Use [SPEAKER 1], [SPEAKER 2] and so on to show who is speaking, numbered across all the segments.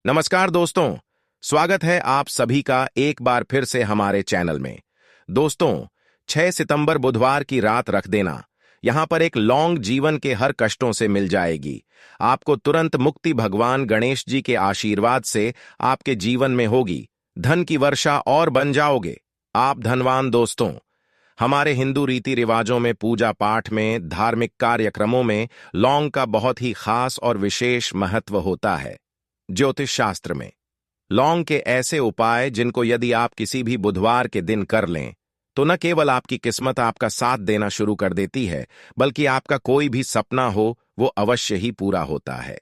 [SPEAKER 1] नमस्कार दोस्तों, स्वागत है आप सभी का एक बार फिर से हमारे चैनल में। दोस्तों, 6 सितंबर बुधवार की रात रख देना। यहां पर एक लौंग जीवन के हर कष्टों से मिल जाएगी। आपको तुरंत मुक्ति भगवान गणेश जी के आशीर्वाद से आपके जीवन में होगी। धन की वर्षा और बन जाओगे आप धनवान। दोस्तों, हमारे हिंदू रीति रिवाजों में, पूजा पाठ में, धार्मिक कार्यक्रमों में लौंग का बहुत ही खास और विशेष महत्व होता है। ज्योतिष शास्त्र में लौंग के ऐसे उपाय जिनको यदि आप किसी भी बुधवार के दिन कर लें तो न केवल आपकी किस्मत आपका साथ देना शुरू कर देती है, बल्कि आपका कोई भी सपना हो वो अवश्य ही पूरा होता है।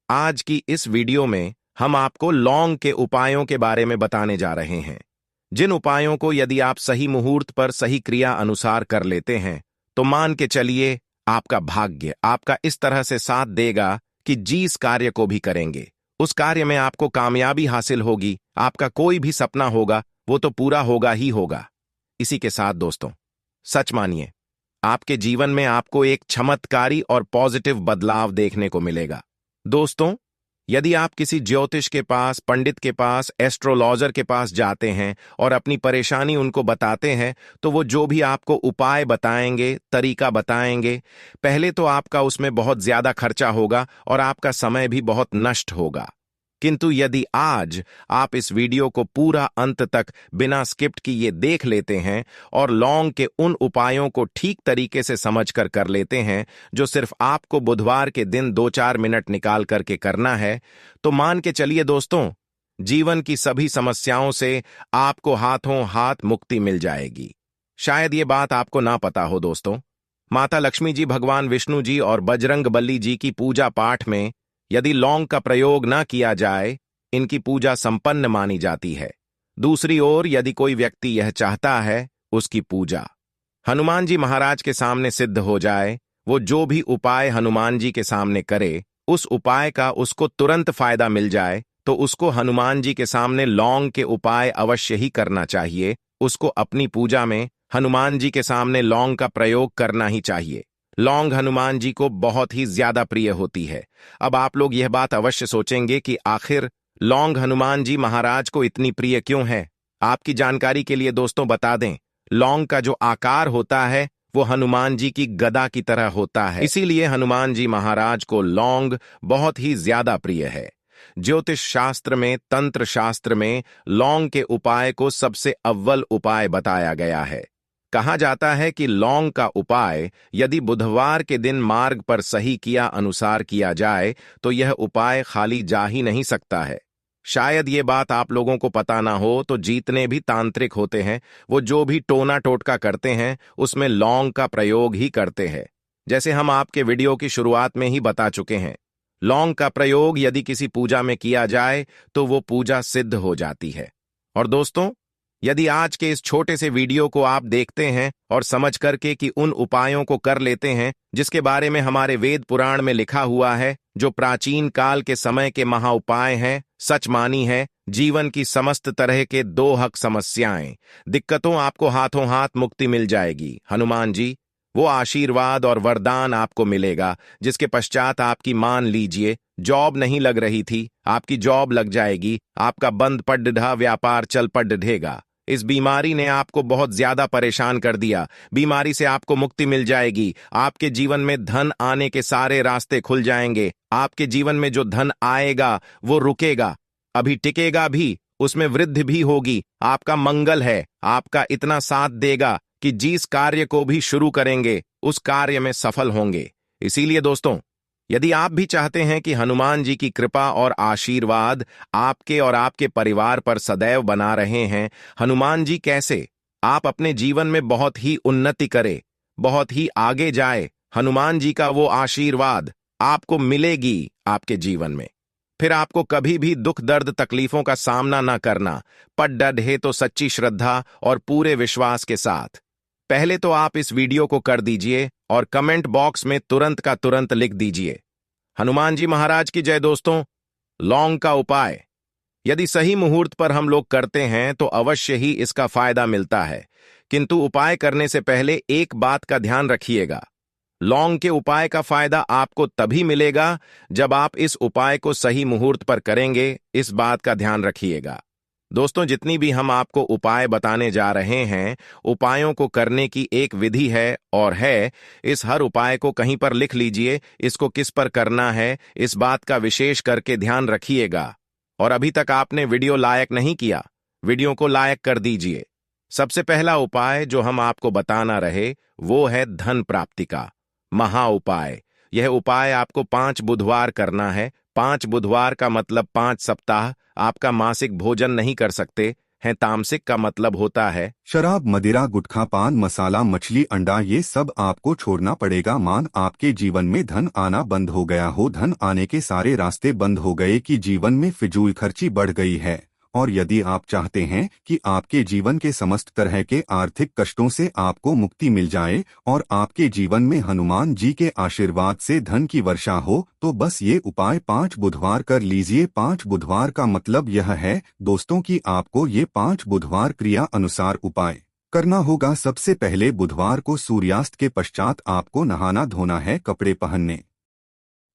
[SPEAKER 1] आज की इस वीडियो में हम आपको लौंग के उपायों के बारे में बताने जा रहे हैं, जिन उपायों को यदि आप सही मुहूर्त पर सही क्रिया अनुसार कर लेते हैं तो मान के चलिए आपका भाग्य आपका इस तरह से साथ देगा कि जिस कार्य को भी करेंगे उस कार्य में आपको कामयाबी हासिल होगी। आपका कोई भी सपना होगा वो तो पूरा होगा ही होगा। इसी के साथ दोस्तों, सच मानिए, आपके जीवन में आपको एक चमत्कारी और पॉजिटिव बदलाव देखने को मिलेगा। दोस्तों, यदि आप किसी ज्योतिष के पास, पंडित के पास, एस्ट्रोलॉजर के पास जाते हैं और अपनी परेशानी उनको बताते हैं तो वो जो भी आपको उपाय बताएंगे, तरीका बताएंगे, पहले तो आपका उसमें बहुत ज्यादा खर्चा होगा और आपका समय भी बहुत नष्ट होगा। किंतु यदि आज आप इस वीडियो को पूरा अंत तक बिना स्किप किए देख लेते हैं और लौंग के उन उपायों को ठीक तरीके से समझकर कर लेते हैं जो सिर्फ आपको बुधवार के दिन 2-4 मिनट निकाल करके करना है, तो मान के चलिए दोस्तों, जीवन की सभी समस्याओं से आपको हाथों हाथ मुक्ति मिल जाएगी। शायद ये बात आपको ना पता हो दोस्तों, माता लक्ष्मी जी, भगवान विष्णु जी और बजरंगबली जी की पूजा पाठ में यदि लौंग का प्रयोग न किया जाए, इनकी पूजा संपन्न मानी जाती है। दूसरी ओर यदि कोई व्यक्ति यह चाहता है उसकी पूजा हनुमान जी महाराज के सामने सिद्ध हो जाए, वो जो भी उपाय हनुमान जी के सामने करे उस उपाय का उसको तुरंत फायदा मिल जाए, तो उसको हनुमान जी के सामने लौंग के उपाय अवश्य ही करना चाहिए। उसको अपनी पूजा में हनुमान जी के सामने लौंग का प्रयोग करना ही चाहिए। लौंग हनुमान जी को बहुत ही ज्यादा प्रिय होती है। अब आप लोग यह बात अवश्य सोचेंगे कि आखिर लौंग हनुमान जी महाराज को इतनी प्रिय क्यों है। आपकी जानकारी के लिए दोस्तों बता दें, लौंग का जो आकार होता है वो हनुमान जी की गदा की तरह होता है, इसीलिए हनुमान जी महाराज को लौंग बहुत ही ज्यादा प्रिय है। ज्योतिष शास्त्र में, तंत्र शास्त्र में लौंग के उपाय को सबसे अव्वल उपाय बताया गया है। कहा जाता है कि लौंग का उपाय यदि बुधवार के दिन मार्ग पर सही किया अनुसार किया जाए तो यह उपाय खाली जा ही नहीं सकता है। शायद ये बात आप लोगों को पता ना हो, तो जितने भी तांत्रिक होते हैं वो जो भी टोना टोटका करते हैं उसमें लौंग का प्रयोग ही करते हैं। जैसे हम आपके वीडियो की शुरुआत में ही बता चुके हैं, लौंग का प्रयोग यदि किसी पूजा में किया जाए तो वो पूजा सिद्ध हो जाती है। और दोस्तों, यदि आज के इस छोटे से वीडियो को आप देखते हैं और समझ करके कि उन उपायों को कर लेते हैं जिसके बारे में हमारे वेद पुराण में लिखा हुआ है, जो प्राचीन काल के समय के महाउपाय हैं, सच मानी है, जीवन की समस्त तरह के दो हक समस्याएं, दिक्कतों आपको हाथों हाथ मुक्ति मिल जाएगी। हनुमान जी वो आशीर्वाद और वरदान आपको मिलेगा जिसके पश्चात आपकी, मान लीजिए, जॉब नहीं लग रही थी, आपकी जॉब लग जाएगी, आपका बंद पड़ व्यापार चल पड़ेगा। इस बीमारी ने आपको बहुत ज्यादा परेशान कर दिया, बीमारी से आपको मुक्ति मिल जाएगी। आपके जीवन में धन आने के सारे रास्ते खुल जाएंगे। आपके जीवन में जो धन आएगा वो रुकेगा, अभी टिकेगा भी, उसमें वृद्धि भी होगी। आपका मंगल है, आपका इतना साथ देगा कि जिस कार्य को भी शुरू करेंगे उस कार्य में सफल होंगे। इसीलिए दोस्तों, यदि आप भी चाहते हैं कि हनुमान जी की कृपा और आशीर्वाद आपके और आपके परिवार पर सदैव बना रहे हैं, हनुमान जी कैसे आप अपने जीवन में बहुत ही उन्नति करें, बहुत ही आगे जाए, हनुमान जी का वो आशीर्वाद आपको मिलेगी आपके जीवन में। फिर आपको कभी भी दुख दर्द तकलीफों का सामना ना करना पड़ तो सच्ची श्रद्धा और पूरे विश्वास के साथ। पहले तो आप इस वीडियो को कर दीजिए और कमेंट बॉक्स में तुरंत का तुरंत लिख दीजिए, हनुमान जी महाराज की जय। दोस्तों, लौंग का उपाय यदि सही मुहूर्त पर हम लोग करते हैं तो अवश्य ही इसका फायदा मिलता है, किंतु उपाय करने से पहले एक बात का ध्यान रखिएगा, लौंग के उपाय का फायदा आपको तभी मिलेगा जब आप इस उपाय को सही मुहूर्त पर करेंगे, इस बात का ध्यान रखिएगा। दोस्तों, जितनी भी हम आपको उपाय बताने जा रहे हैं, उपायों को करने की एक विधि है और इस हर उपाय को कहीं पर लिख लीजिए, इसको किस पर करना है, इस बात का विशेष करके ध्यान रखिएगा। और अभी तक आपने वीडियो लाइक नहीं किया, वीडियो को लाइक कर दीजिए। सबसे पहला उपाय जो हम आपको बताना रहे वो है धन प्राप्ति का महा उपाय। यह उपाय आपको 5 बुधवार करना है। 5 बुधवार का मतलब 5 सप्ताह आपका मासिक भोजन नहीं कर सकते हैं। तामसिक का मतलब होता है
[SPEAKER 2] शराब, मदिरा, गुटखा, पान मसाला, मछली, अंडा, ये सब आपको छोड़ना पड़ेगा। मान आपके जीवन में धन आना बंद हो गया हो, धन आने के सारे रास्ते बंद हो गए कि जीवन में फिजूल खर्ची बढ़ गई है, और यदि आप चाहते हैं कि आपके जीवन के समस्त तरह के आर्थिक कष्टों से आपको मुक्ति मिल जाए और आपके जीवन में हनुमान जी के आशीर्वाद से धन की वर्षा हो, तो बस ये उपाय 5 बुधवार कर लीजिए। 5 बुधवार का मतलब यह है दोस्तों कि आपको ये 5 बुधवार क्रिया अनुसार उपाय करना होगा। सबसे पहले बुधवार को सूर्यास्त के पश्चात आपको नहाना धोना है, कपड़े पहनने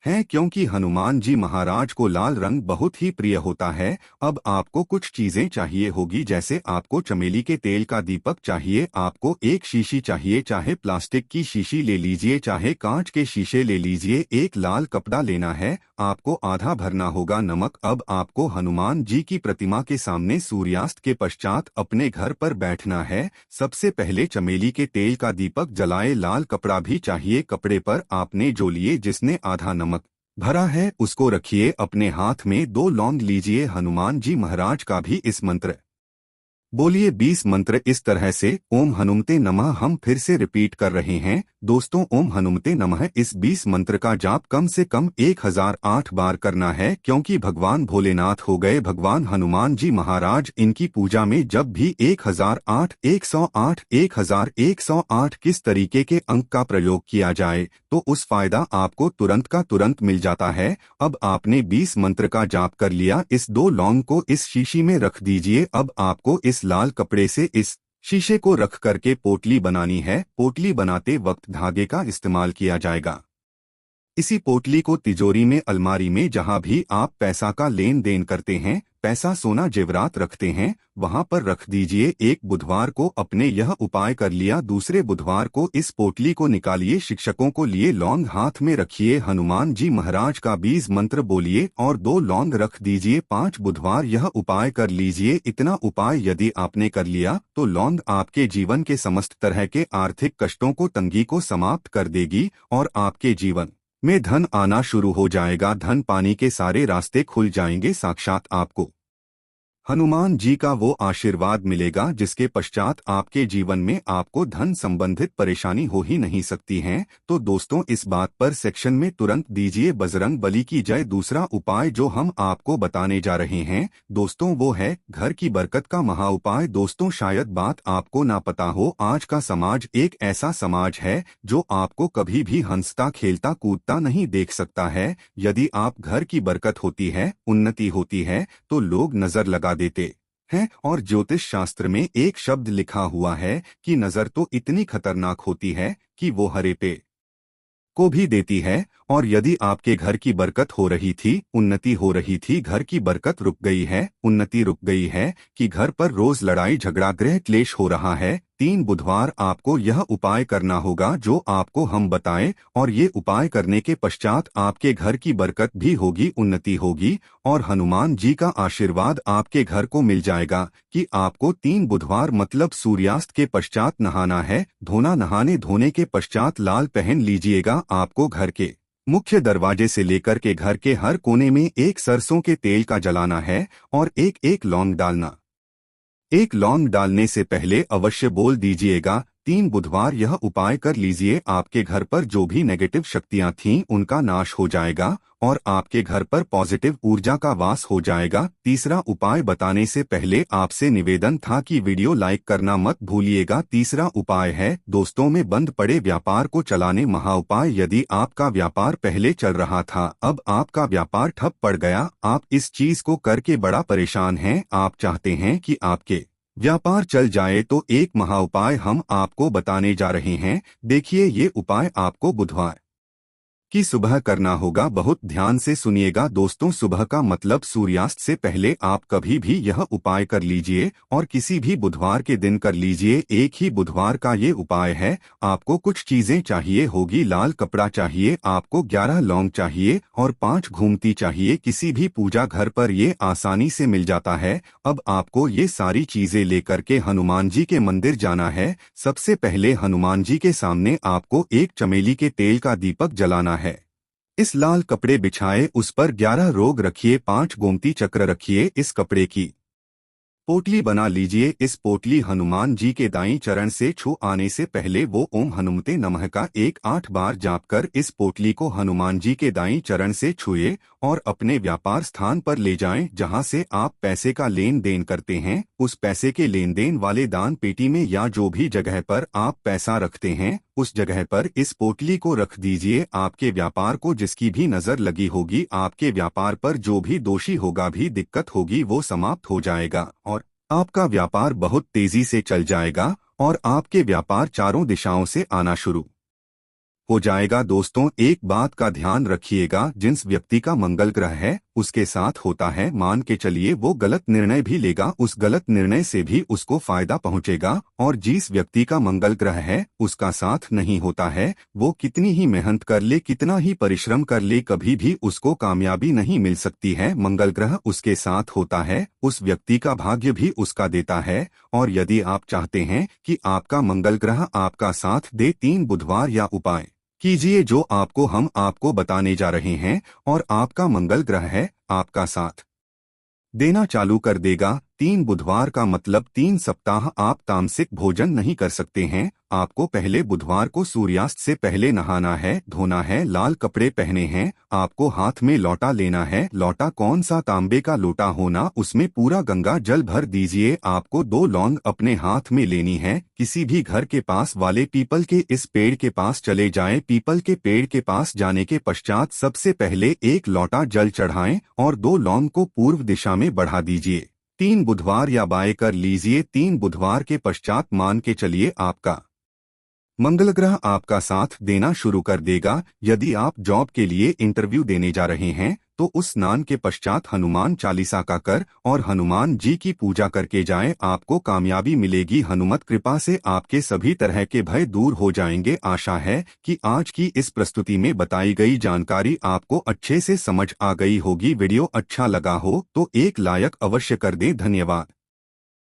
[SPEAKER 2] हैं, क्योंकि हनुमान जी महाराज को लाल रंग बहुत ही प्रिय होता है। अब आपको कुछ चीजें चाहिए होगी, जैसे आपको चमेली के तेल का दीपक चाहिए, आपको एक शीशी चाहिए, चाहे प्लास्टिक की शीशी ले लीजिए, चाहे कांच के शीशे ले लीजिए, एक लाल कपड़ा लेना है, आपको आधा भरना होगा नमक। अब आपको हनुमान जी की प्रतिमा के सामने सूर्यास्त के पश्चात अपने घर पर बैठना है। सबसे पहले चमेली के तेल का दीपक जलाए, लाल कपड़ा भी चाहिए, कपड़े पर आपने जो लिए जिसने आधा नमक भरा है उसको रखिए। अपने हाथ में 2 लौंग लीजिए। हनुमान जी महाराज का भी इस मंत्र बोलिए 20 मंत्र इस तरह से, ओम हनुमते नमः। हम फिर से रिपीट कर रहे हैं दोस्तों, ओम हनुमते नमः। इस 20 मंत्र का जाप कम से कम 1008 बार करना है, क्योंकि भगवान भोलेनाथ हो गए भगवान हनुमान जी महाराज। इनकी पूजा में जब भी 1008, 108, 1108 किस तरीके के अंक का प्रयोग किया जाए तो उस फायदा आपको तुरंत का तुरंत मिल जाता है। अब आपने 20 मंत्र का जाप कर लिया, इस 2 लौंग को इस शीशी में रख दीजिए। अब आपको इस लाल कपड़े से इस शीशे को रख करके पोटली बनानी है। पोटली बनाते वक्त धागे का इस्तेमाल किया जाएगा। इसी पोटली को तिजोरी में, अलमारी में, जहां भी आप पैसा का लेन देन करते हैं, पैसा, सोना, जेवरात रखते हैं, वहां पर रख दीजिए। एक बुधवार को अपने यह उपाय कर लिया, दूसरे बुधवार को इस पोटली को निकालिए, शिक्षकों को लिए लौंग हाथ में रखिए, हनुमान जी महाराज का 20 मंत्र बोलिए और 2 लौंग रख दीजिए। 5 बुधवार यह उपाय कर लीजिए। इतना उपाय यदि आपने कर लिया तो लौंग आपके जीवन के समस्त तरह के आर्थिक कष्टों को, तंगी को समाप्त कर देगी और आपके जीवन में धन आना शुरू हो जाएगा। धन पानी के सारे रास्ते खुल जाएंगे। साक्षात आपको हनुमान जी का वो आशीर्वाद मिलेगा जिसके पश्चात आपके जीवन में आपको धन संबंधित परेशानी हो ही नहीं सकती है। तो दोस्तों, इस बात पर सेक्शन में तुरंत दीजिए बजरंग बली की जय। दूसरा उपाय जो हम आपको बताने जा रहे हैं दोस्तों वो है घर की बरकत का महा उपाय। दोस्तों, शायद बात आपको ना पता हो, आज का समाज एक ऐसा समाज है जो आपको कभी भी हंसता खेलता कूदता नहीं देख सकता है। यदि आप घर की बरकत होती है, उन्नति होती है, तो लोग नजर लगा देते हैं। और ज्योतिष शास्त्र में एक शब्द लिखा हुआ है कि नजर तो इतनी खतरनाक होती है कि वो हरे पे को भी देती है। और यदि आपके घर की बरकत हो रही थी, उन्नति हो रही थी, घर की बरकत रुक गई है, उन्नति रुक गई है, कि घर पर रोज लड़ाई झगड़ा गृह क्लेश हो रहा है, 3 बुधवार आपको यह उपाय करना होगा जो आपको हम बताएं। और ये उपाय करने के पश्चात आपके घर की बरकत भी होगी, उन्नति होगी और हनुमान जी का आशीर्वाद आपके घर को मिल जाएगा। कि आपको 3 बुधवार मतलब सूर्यास्त के पश्चात नहाना है, धोना, नहाने धोने के पश्चात लाल पहन लीजिएगा। आपको घर के मुख्य दरवाजे से लेकर के घर के हर कोने में एक सरसों के तेल का जलाना है और एक एक लौंग डालना। एक लौंग डालने से पहले अवश्य बोल दीजिएगा 3 बुधवार यह उपाय कर लीजिए। आपके घर पर जो भी नेगेटिव शक्तियां थीं उनका नाश हो जाएगा और आपके घर पर पॉजिटिव ऊर्जा का वास हो जाएगा। तीसरा उपाय बताने से पहले आपसे निवेदन था कि वीडियो लाइक करना मत भूलिएगा। तीसरा उपाय है दोस्तों में बंद पड़े व्यापार को चलाने महा उपाय। यदि आपका व्यापार पहले चल रहा था, अब आपका व्यापार ठप पड़ गया, आप इस चीज को करके बड़ा परेशान हैं, आप चाहते हैं कि आपके व्यापार चल जाए तो एक महा उपाय हम आपको बताने जा रहे हैं। देखिए, ये उपाय आपको बुधवार की सुबह करना होगा। बहुत ध्यान से सुनिएगा दोस्तों। सुबह का मतलब सूर्यास्त से पहले आप कभी भी यह उपाय कर लीजिए और किसी भी बुधवार के दिन कर लीजिए। एक ही बुधवार का ये उपाय है। आपको कुछ चीजें चाहिए होगी। लाल कपड़ा चाहिए आपको, 11 लौंग चाहिए और 5 घूमती चाहिए। किसी भी पूजा घर पर ये आसानी से मिल जाता है। अब आपको ये सारी चीजें लेकर के हनुमान जी के मंदिर जाना है। सबसे पहले हनुमान जी के सामने आपको एक चमेली के तेल का दीपक जलाना है। इस लाल कपड़े बिछाए, उस पर 11 रोग रखिए, 5 गोमती चक्र रखिए। इस कपड़े की पोटली बना लीजिए। इस पोटली हनुमान जी के दाईं चरण से छू आने से पहले वो ओम हनुमते नमः का 8 बार जाप कर इस पोटली को हनुमान जी के दाईं चरण से छुए और अपने व्यापार स्थान पर ले जाएं, जहां से आप पैसे का लेन देन करते हैं। उस पैसे के लेन देन वाले दान पेटी में या जो भी जगह पर आप पैसा रखते हैं, उस जगह पर इस पोटली को रख दीजिए। आपके व्यापार को जिसकी भी नजर लगी होगी, आपके व्यापार पर जो भी दोषी होगा, भी दिक्कत होगी, वो समाप्त हो जाएगा और आपका व्यापार बहुत तेजी से चल जाएगा और आपके व्यापार चारों दिशाओं से आना शुरू हो जाएगा। दोस्तों, एक बात का ध्यान रखिएगा, जिस व्यक्ति का मंगल ग्रह है उसके साथ होता है, मान के चलिए वो गलत निर्णय भी लेगा, उस गलत निर्णय से भी उसको फायदा पहुंचेगा। और जिस व्यक्ति का मंगल ग्रह है उसका साथ नहीं होता है, वो कितनी ही मेहनत कर ले, कितना ही परिश्रम कर ले, कभी भी उसको कामयाबी नहीं मिल सकती है। मंगल ग्रह उसके साथ होता है, उस व्यक्ति का भाग्य भी उसका देता है। और यदि आप चाहते हैं कि आपका मंगल ग्रह आपका साथ दे, 3 बुधवार या उपाय कीजिए जो हम आपको बताने जा रहे हैं और आपका मंगल ग्रह है आपका साथ देना चालू कर देगा। 3 बुधवार का मतलब 3 सप्ताह आप तामसिक भोजन नहीं कर सकते हैं। आपको पहले बुधवार को सूर्यास्त से पहले नहाना है, धोना है, लाल कपड़े पहने हैं। आपको हाथ में लोटा लेना है। लोटा कौन सा, तांबे का लोटा होना, उसमें पूरा गंगा जल भर दीजिए। आपको 2 लौंग अपने हाथ में लेनी है। किसी भी घर के पास वाले पीपल के इस पेड़ के पास चले जाएं। पीपल के पेड़ के पास जाने के पश्चात सबसे पहले 1 लोटा जल चढ़ाएं और 2 लौंग को पूर्व दिशा में बढ़ा दीजिए। 3 बुधवार या बाय कर लीजिए। 3 बुधवार के पश्चात मान के चलिए आपका मंगल ग्रह आपका साथ देना शुरू कर देगा। यदि आप जॉब के लिए इंटरव्यू देने जा रहे हैं तो उस स्नान के पश्चात हनुमान चालीसा का कर और हनुमान जी की पूजा करके जाएं। आपको कामयाबी मिलेगी। हनुमत कृपा से आपके सभी तरह के भय दूर हो जाएंगे। आशा है कि आज की इस प्रस्तुति में बताई गई जानकारी आपको अच्छे से समझ आ गई होगी। वीडियो अच्छा लगा हो तो एक लाइक अवश्य कर दें। धन्यवाद।